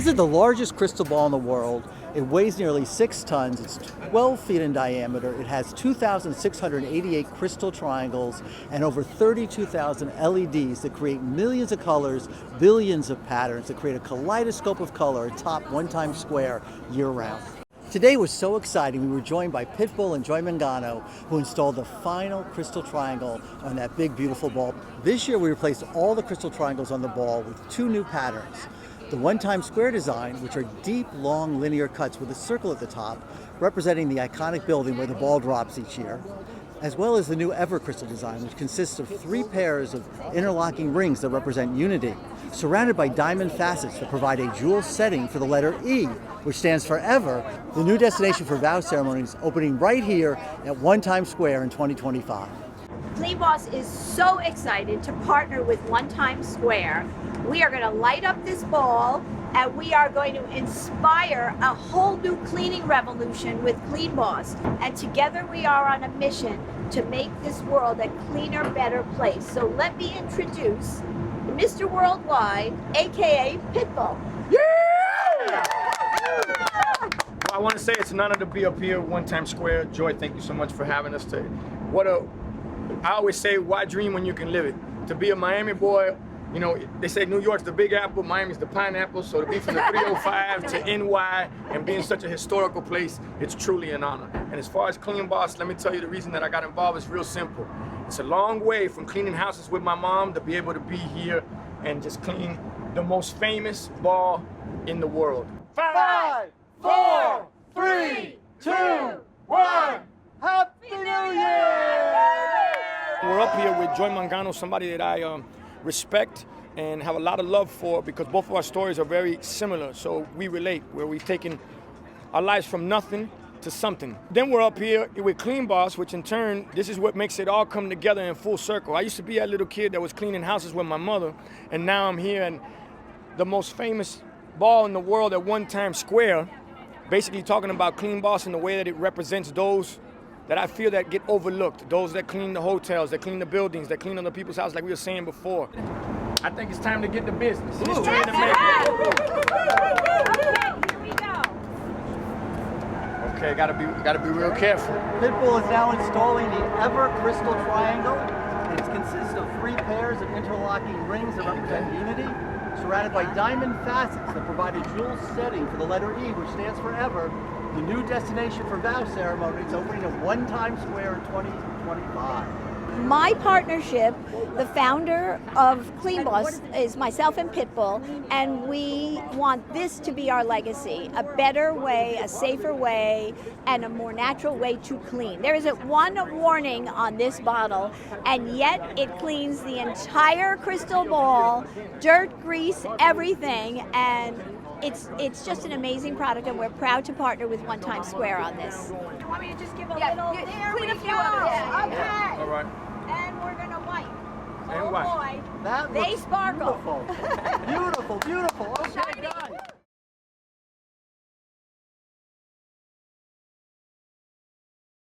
This is the largest crystal ball in the world. It weighs nearly 6 tons. It's 12 feet in diameter. It has 2,688 crystal triangles and over 32,000 LEDs that create millions of colors, billions of patterns that create a kaleidoscope of color atop One Times Square year-round. Today was so exciting. We were joined by Pitbull and Joy Mangano, who installed the final crystal triangle on that big, beautiful ball. This year, we replaced all the crystal triangles on the ball with 2 new patterns. The One Times Square design, which are deep, long, linear cuts with a circle at the top, representing the iconic building where the ball drops each year, as well as the new Ever Crystal design, which consists of 3 pairs of interlocking rings that represent unity, surrounded by diamond facets that provide a jewel setting for the letter E, which stands for Ever, the new destination for vow ceremonies opening right here at One Times Square in 2025. CleanBoss is so excited to partner with One Times Square. We are going to light up this ball and we are going to inspire a whole new cleaning revolution with CleanBoss. And together we are on a mission to make this world a cleaner, better place. So let me introduce Mr. Worldwide, aka Pitbull. Yeah! Well, I want to say it's an honor to be up here at One Times Square. Joy, thank you so much for having us today. I always say, why dream when you can live it? To be a Miami boy, you know, they say New York's the Big Apple, Miami's the Pineapple, so to be from the 305 to NY and be in such a historical place, it's truly an honor. And as far as CleanBoss, let me tell you the reason that I got involved is real simple. It's a long way from cleaning houses with my mom to be able to be here and just clean the most famous ball in the world. 5, 4, 3, 2, 1, Happy New Year! We're up here with Joy Mangano, somebody that I respect and have a lot of love for because both of our stories are very similar. So we relate, where we've taken our lives from nothing to something. Then we're up here with CleanBoss, which in turn, this is what makes it all come together in full circle. I used to be that little kid that was cleaning houses with my mother, and now I'm here and the most famous ball in the world at One Times Square, basically talking about CleanBoss and the way that it represents those that I feel that get overlooked, those that clean the hotels, that clean the buildings, that clean other people's houses, like we were saying before. I think it's time to get to business. History in the making. Okay, here we go. Okay, gotta be real careful. Pitbull is now installing the Ever Crystal Triangle. It consists of 3 pairs of interlocking rings that represent unity, surrounded by diamond facets that provide a jewel setting for the letter E, which stands for Ever, the new destination for vow ceremonies opening at One Times Square in 2025. My partnership, the founder of CleanBoss, is myself and Pitbull, and we want this to be our legacy, a better way, a safer way, and a more natural way to clean. There isn't one warning on this bottle, and yet it cleans the entire crystal ball, dirt, grease, everything, and it's just an amazing product, and we're proud to partner with One Times Square on this. You want me to just give a little? There clean a few of them. Okay. All right. And we're gonna wipe. And Oh wipe. boy, That they looks sparkle. Beautiful, beautiful, beautiful. Okay, Shiny. guys.